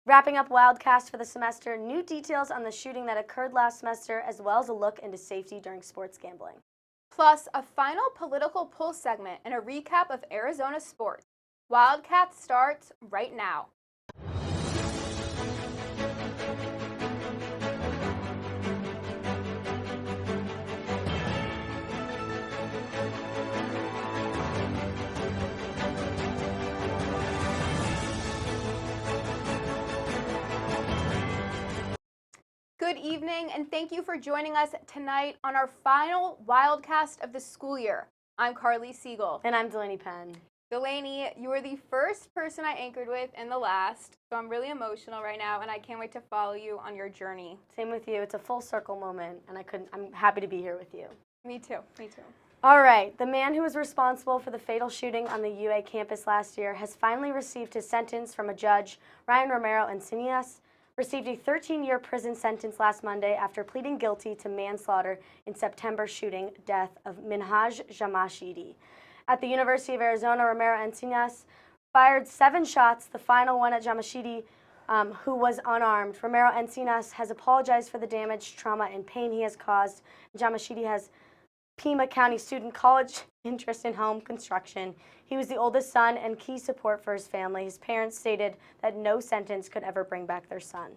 Wrapping up Wildcast for the semester, new details on the shooting that occurred last semester, as well as a look into safety during sports gambling. Plus, a final political pulse segment and a recap of Arizona sports. Wildcast starts right now. Good evening, and thank you for joining us tonight on our final Wildcast of the school year. I'm Carly Siegel. And I'm Delaney Penn. Delaney, you were the first person I anchored with and the last, so I'm really emotional right now, and I can't wait to follow you on your journey. Same with you. It's a full circle moment, and I'm happy to be here with you. Me too. Me too. All right, the man who was responsible for the fatal shooting on the UA campus last year has finally received his sentence from a judge. Ryan Romero Encinas received a 13-year prison sentence last Monday after pleading guilty to manslaughter in September shooting death of Minhaj Jamashidi. At the University of Arizona, Romero Encinas fired 7 shots, the final one at Jamashidi, who was unarmed. Romero Encinas has apologized for the damage, trauma, and pain he has caused. Jamashidi has Pima County Student College interest in home construction. He was the oldest son and key support for his family. His parents stated that no sentence could ever bring back their son.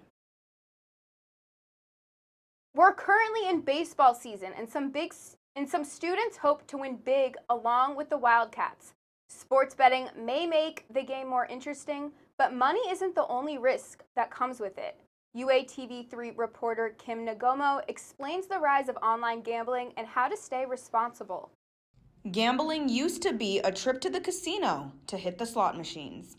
We're currently in baseball season, and some students hope to win big along with the Wildcats. Sports betting may make the game more interesting, but money isn't the only risk that comes with it. UATV3 reporter Kim Nagomo explains the rise of online gambling and how to stay responsible. Gambling used to be a trip to the casino to hit the slot machines.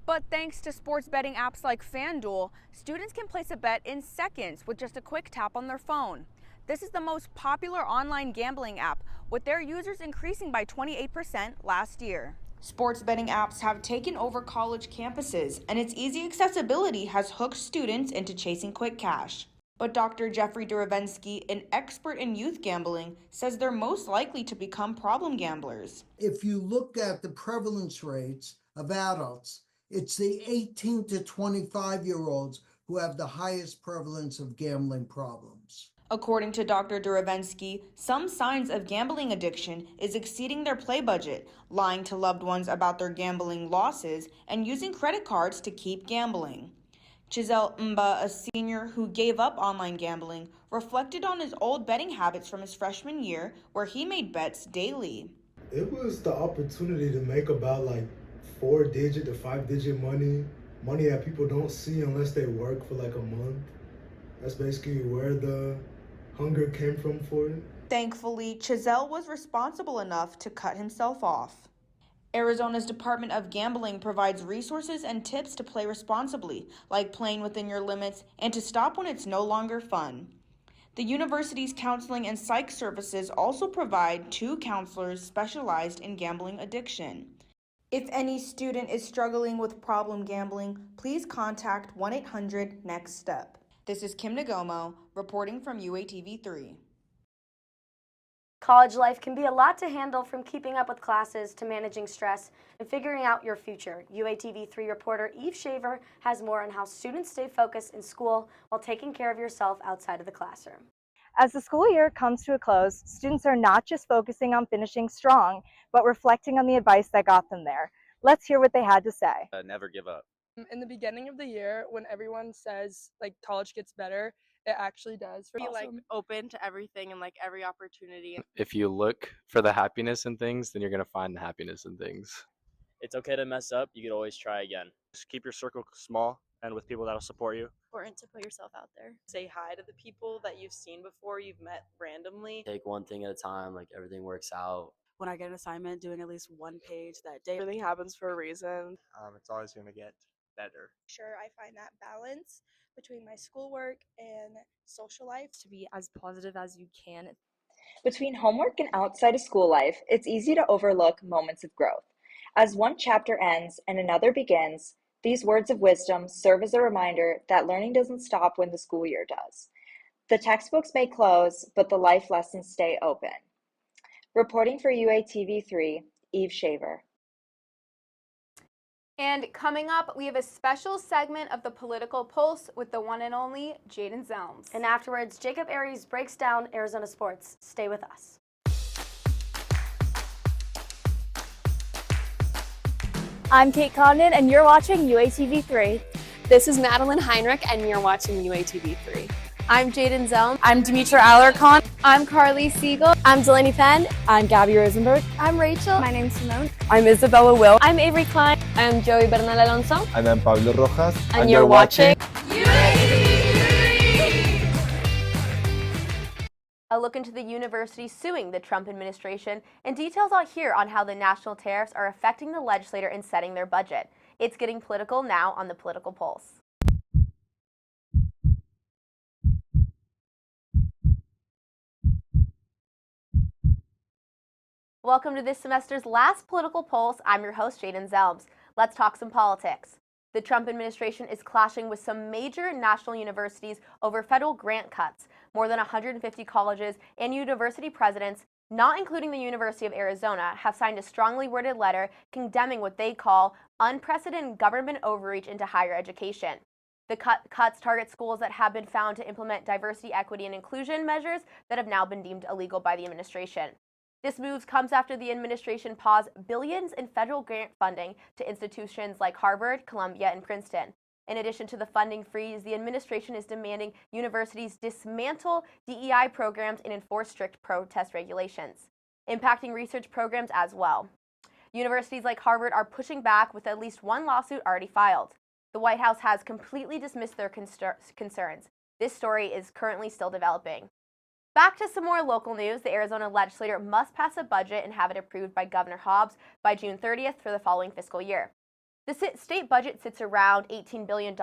But thanks to sports betting apps like FanDuel, students can place a bet in seconds with just a quick tap on their phone. This is the most popular online gambling app, with their users increasing by 28% last year. Sports betting apps have taken over college campuses, and its easy accessibility has hooked students into chasing quick cash. But Dr. Jeffrey Duravensky, an expert in youth gambling, says they're most likely to become problem gamblers. If you look at the prevalence rates of adults, it's the 18 to 25-year-olds who have the highest prevalence of gambling problems. According to Dr. Duravensky, some signs of gambling addiction is exceeding their play budget, lying to loved ones about their gambling losses, and using credit cards to keep gambling. Chisel Mba, a senior who gave up online gambling, reflected on his old betting habits from his freshman year, where he made bets daily. It was the opportunity to make about 4-digit to 5-digit money that people don't see unless they work for a month. That's basically where the hunger came from for it. Thankfully, Chisel was responsible enough to cut himself off. Arizona's Department of Gambling provides resources and tips to play responsibly, like playing within your limits and to stop when it's no longer fun. The university's counseling and psych services also provide 2 counselors specialized in gambling addiction. If any student is struggling with problem gambling, please contact 1-800-NEXT-STEP. This is Kim Nagomo, reporting from UATV3. College life can be a lot to handle, from keeping up with classes to managing stress and figuring out your future. UATV3 reporter Eve Shaver has more on how students stay focused in school while taking care of yourself outside of the classroom. As the school year comes to a close, students are not just focusing on finishing strong, but reflecting on the advice that got them there. Let's hear what they had to say. Never give up. In the beginning of the year, when everyone says college gets better, it actually does. Be open to everything and every opportunity. If you look for the happiness in things, then you're going to find the happiness in things. It's okay to mess up. You could always try again. Just keep your circle small and with people that'll support you. Important to put yourself out there. Say hi to the people that you've seen before, you've met randomly. Take one thing at a time, everything works out. When I get an assignment, doing at least 1 page that day. Everything happens for a reason. It's always going to get better. Sure, I find that balance between my schoolwork and social life to be as positive as you can. Between homework and outside of school life, it's easy to overlook moments of growth. As one chapter ends and another begins, these words of wisdom serve as a reminder that learning doesn't stop when the school year does. The textbooks may close, but the life lessons stay open. Reporting for UATV3, Eve Shaver. And coming up, we have a special segment of the Political Pulse with the one and only Jaden Zelms. And afterwards, Jacob Aries breaks down Arizona sports. Stay with us. I'm Kate Condon, and you're watching UATV3. This is Madeline Heinrich, and you're watching UATV3. I'm Jaden Zelm. I'm Dimitra Alarcon. I'm Carly Siegel. I'm Delaney Penn. I'm Gabby Rosenberg. I'm Rachel. My name's Simone. I'm Isabella Will. I'm Avery Klein. I'm Joey Bernal Alonso. And I'm Pablo Rojas. And you're watching A look into the university suing the Trump administration, and details out here on how the national tariffs are affecting the legislator in setting their budget. It's getting political now on the Political Pulse. Welcome to this semester's last Political Pulse. I'm your host, Jaden Zelms. Let's talk some politics. The Trump administration is clashing with some major national universities over federal grant cuts. More than 150 colleges and university presidents, not including the University of Arizona, have signed a strongly worded letter condemning what they call unprecedented government overreach into higher education. The cuts target schools that have been found to implement diversity, equity, and inclusion measures that have now been deemed illegal by the administration. This move comes after the administration paused billions in federal grant funding to institutions like Harvard, Columbia, and Princeton. In addition to the funding freeze, the administration is demanding universities dismantle DEI programs and enforce strict protest regulations, impacting research programs as well. Universities like Harvard are pushing back with at least one lawsuit already filed. The White House has completely dismissed their concerns. This story is currently still developing. Back to some more local news. The Arizona legislature must pass a budget and have it approved by Governor Hobbs by June 30th for the following fiscal year. The state budget sits around $18 billion,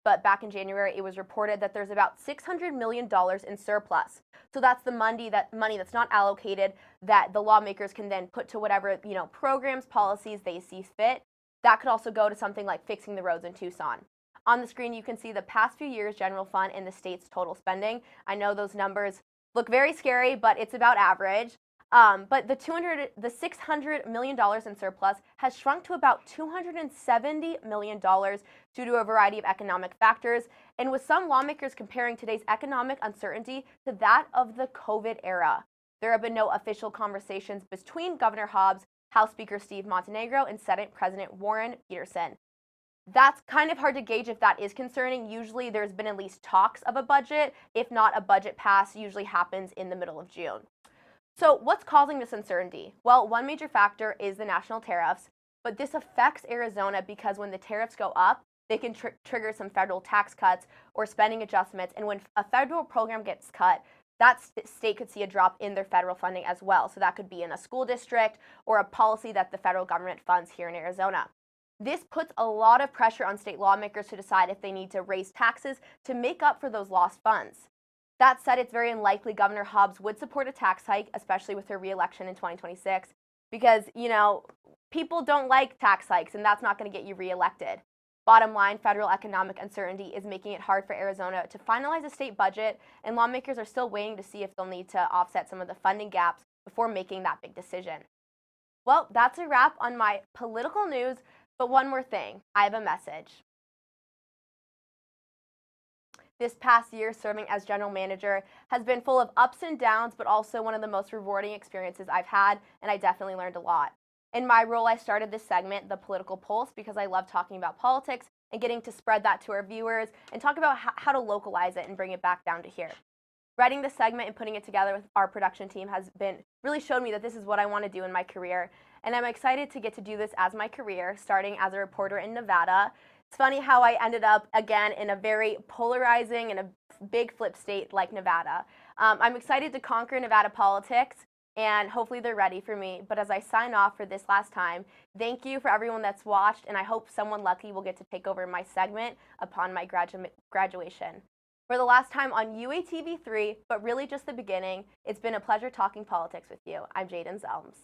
but back in January it was reported that there's about $600 million in surplus. So that's the money that's not allocated that the lawmakers can then put to whatever, programs, policies they see fit. That could also go to something like fixing the roads in Tucson. On the screen you can see the past few years' general fund and the state's total spending. I know those numbers look very scary, but it's about average. But the $600 million in surplus has shrunk to about $270 million due to a variety of economic factors, and with some lawmakers comparing today's economic uncertainty to that of the COVID era. There have been no official conversations between Governor Hobbs, House Speaker Steve Montenegro, and Senate President Warren Peterson. That's kind of hard to gauge if that is concerning. Usually there's been at least talks of a budget. If not, a budget pass usually happens in the middle of June. So what's causing this uncertainty? Well, one major factor is the national tariffs, but this affects Arizona because when the tariffs go up, they can trigger some federal tax cuts or spending adjustments. And when a federal program gets cut, that state could see a drop in their federal funding as well. So that could be in a school district or a policy that the federal government funds here in Arizona. This puts a lot of pressure on state lawmakers to decide if they need to raise taxes to make up for those lost funds. That said, it's very unlikely Governor Hobbs would support a tax hike, especially with her re-election in 2026, because, people don't like tax hikes, and that's not going to get you re-elected. Bottom line, federal economic uncertainty is making it hard for Arizona to finalize a state budget, and lawmakers are still waiting to see if they'll need to offset some of the funding gaps before making that big decision. Well, that's a wrap on my political news. But one more thing, I have a message. This past year serving as general manager has been full of ups and downs, but also one of the most rewarding experiences I've had, and I definitely learned a lot. In my role, I started this segment, The Political Pulse, because I love talking about politics and getting to spread that to our viewers and talk about how to localize it and bring it back down to here. Writing this segment and putting it together with our production team has really showed me that this is what I want to do in my career. And I'm excited to get to do this as my career, starting as a reporter in Nevada. It's funny how I ended up, again, in a very polarizing and a big flip state like Nevada. I'm excited to conquer Nevada politics, and hopefully they're ready for me. But as I sign off for this last time, thank you for everyone that's watched, and I hope someone lucky will get to take over my segment upon my graduation. For the last time on UATV3, but really just the beginning, it's been a pleasure talking politics with you. I'm Jaden Zelms.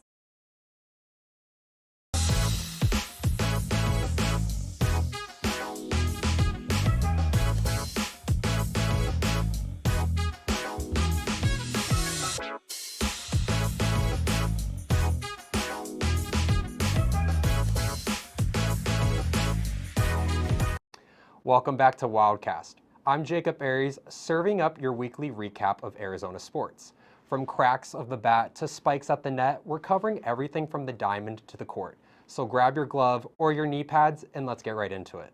Welcome back to Wildcast. I'm Jacob Aries, serving up your weekly recap of Arizona sports. From cracks of the bat to spikes at the net, we're covering everything from the diamond to the court. So grab your glove or your knee pads and let's get right into it.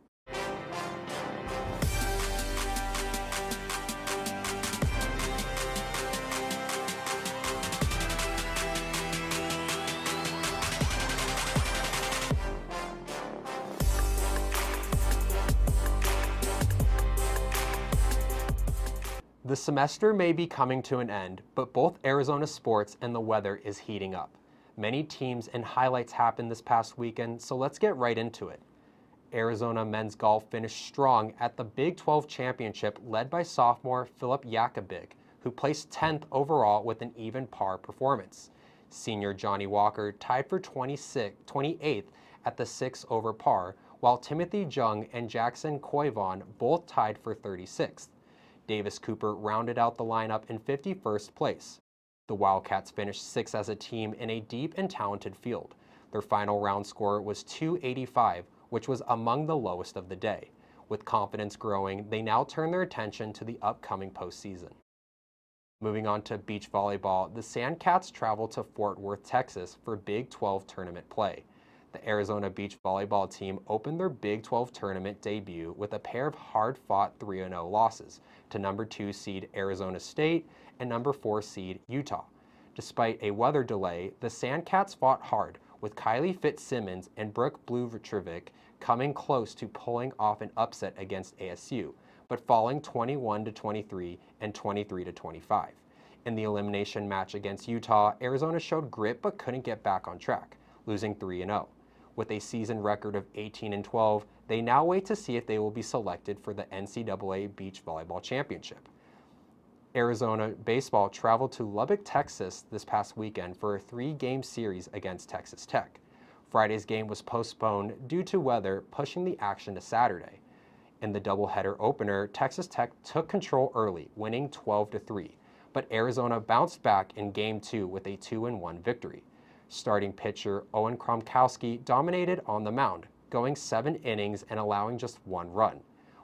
The semester may be coming to an end, but both Arizona sports and the weather is heating up. Many teams and highlights happened this past weekend, so let's get right into it. Arizona men's golf finished strong at the Big 12 championship led by sophomore Philip Yakabig, who placed 10th overall with an even par performance. Senior Johnny Walker tied for 28th at the 6 over par, while Timothy Jung and Jackson Koivon both tied for 36th. Davis Cooper rounded out the lineup in 51st place. The Wildcats finished 6th as a team in a deep and talented field. Their final round score was .285, which was among the lowest of the day. With confidence growing, they now turn their attention to the upcoming postseason. Moving on to beach volleyball, the Sandcats traveled to Fort Worth, Texas for Big 12 tournament play. The Arizona beach volleyball team opened their Big 12 tournament debut with a pair of hard-fought 3-0 losses to number 2 seed Arizona State and number 4 seed Utah. Despite a weather delay, the Sandcats fought hard, with Kylie Fitzsimmons and Brooke Bluvertrovic coming close to pulling off an upset against ASU, but falling 21-23 and 23-25. In the elimination match against Utah, Arizona showed grit but couldn't get back on track, losing 3-0. With a season record of 18-12, they now wait to see if they will be selected for the NCAA Beach Volleyball Championship. Arizona baseball traveled to Lubbock, Texas this past weekend for a 3-game series against Texas Tech. Friday's game was postponed due to weather, pushing the action to Saturday. In the doubleheader opener, Texas Tech took control early, winning 12-3, but Arizona bounced back in Game 2 with a 2-1 victory. Starting pitcher Owen Kromkowski dominated on the mound, going 7 innings and allowing just 1 run.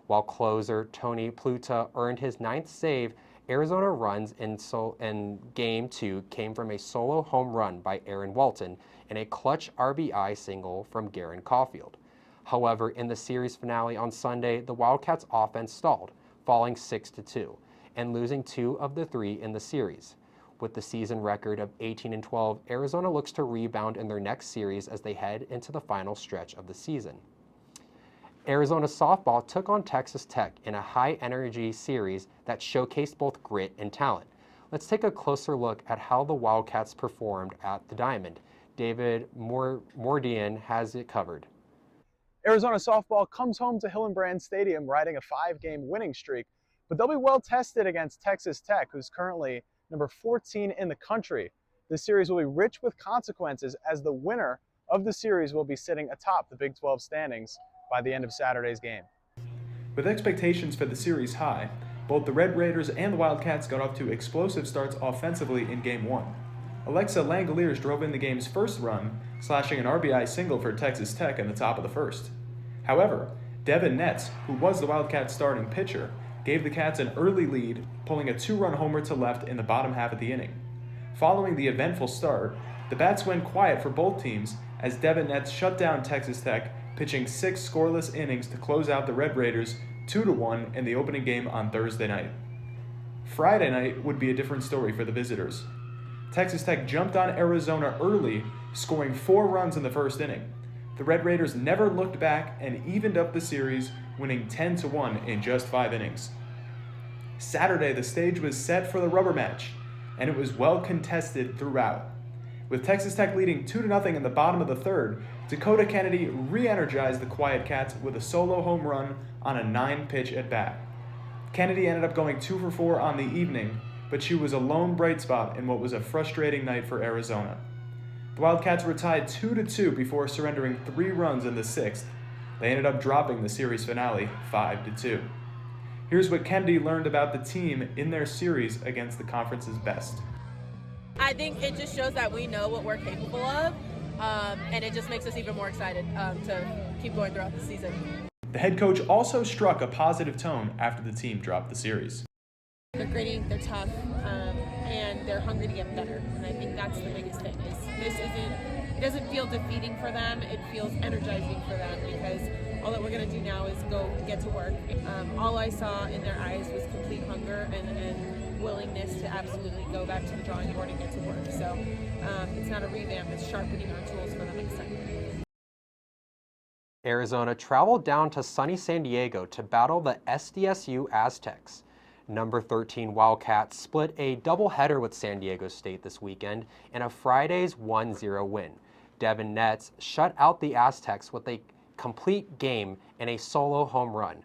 While closer Tony Pluta earned his 9th save, Arizona runs in Game 2 came from a solo home run by Aaron Walton and a clutch RBI single from Garen Caulfield. However, in the series finale on Sunday, the Wildcats' offense stalled, falling 6-2, and losing 2 of the 3 in the series. With the season record of 18-12, Arizona looks to rebound in their next series as they head into the final stretch of the season. Arizona softball took on Texas Tech in a high-energy series that showcased both grit and talent. Let's take a closer look at how the Wildcats performed at the Diamond. David Mordian has it covered. Arizona softball comes home to Hillenbrand Stadium riding a 5-game winning streak, but they'll be well tested against Texas Tech, who's currently number 14 in the country. This series will be rich with consequences as the winner of the series will be sitting atop the Big 12 standings by the end of Saturday's game. With expectations for the series high, both the Red Raiders and the Wildcats got off to explosive starts offensively in Game 1. Alexa Langoliers drove in the game's first run, slashing an RBI single for Texas Tech in the top of the first. However, Devin Netz, who was the Wildcats' starting pitcher, gave the Cats an early lead, pulling a 2-run homer to left in the bottom half of the inning. Following the eventful start, the bats went quiet for both teams as Devin Netz shut down Texas Tech, pitching 6 scoreless innings to close out the Red Raiders 2-1 in the opening game on Thursday night. Friday night would be a different story for the visitors. Texas Tech jumped on Arizona early, scoring 4 runs in the first inning. The Red Raiders never looked back and evened up the series, winning 10-1 in just 5 innings. Saturday, the stage was set for the rubber match, and it was well contested throughout. With Texas Tech leading 2-0 in the bottom of the third, Dakota Kennedy re-energized the Quiet Cats with a solo home run on a 9-pitch at-bat. Kennedy ended up going 2 for 4 on the evening, but she was a lone bright spot in what was a frustrating night for Arizona. The Wildcats were tied 2-2 before surrendering 3 runs in the 6th. They ended up dropping the series finale 5-2. Here's what Kennedy learned about the team in their series against the conference's best. I think it just shows that we know what we're capable of, and it just makes us even more excited to keep going throughout the season. The head coach also struck a positive tone after the team dropped the series. They're gritty, they're tough, and they're hungry to get better. And I think that's the biggest thing. It doesn't feel defeating for them. It feels energizing for them because all that we're going to do now is go get to work. All I saw in their eyes was complete hunger and willingness to absolutely go back to the drawing board and get to work. So it's not a revamp, it's sharpening our tools for the next time. Arizona traveled down to sunny San Diego to battle the SDSU Aztecs. Number 13 Wildcats split a doubleheader with San Diego State this weekend in a Friday's 1-0 win. Devin Netz shut out the Aztecs with a complete game and a solo home run,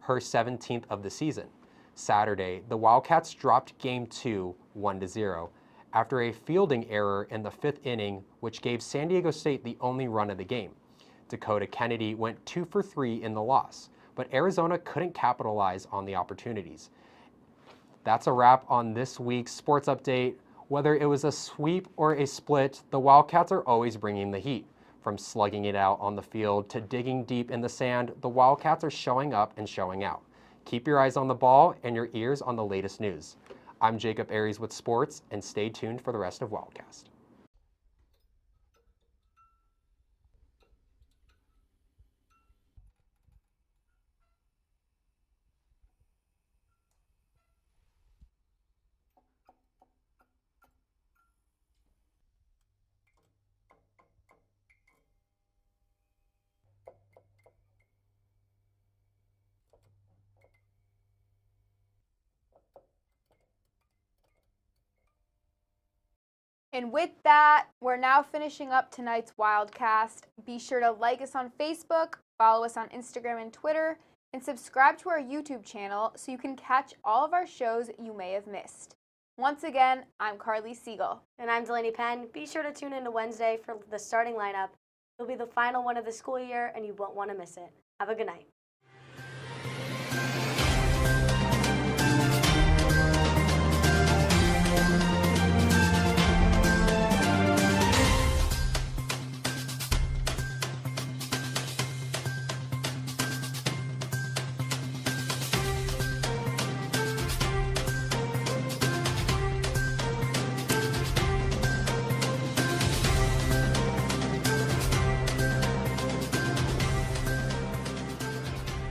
her 17th of the season. Saturday, the Wildcats dropped Game 2 1-0 after a fielding error in the 5th inning, which gave San Diego State the only run of the game. Dakota Kennedy went 2 for 3 in the loss, but Arizona couldn't capitalize on the opportunities. That's a wrap on this week's sports update. Whether it was a sweep or a split, the Wildcats are always bringing the heat. From slugging it out on the field to digging deep in the sand, the Wildcats are showing up and showing out. Keep your eyes on the ball and your ears on the latest news. I'm Jacob Aries with sports, and stay tuned for the rest of Wildcast. And with that, we're now finishing up tonight's Wildcast. Be sure to like us on Facebook, follow us on Instagram and Twitter, and subscribe to our YouTube channel so you can catch all of our shows you may have missed. Once again, I'm Carly Siegel. And I'm Delaney Penn. Be sure to tune in to Wednesday for the starting lineup. It'll be the final one of the school year, and you won't want to miss it. Have a good night.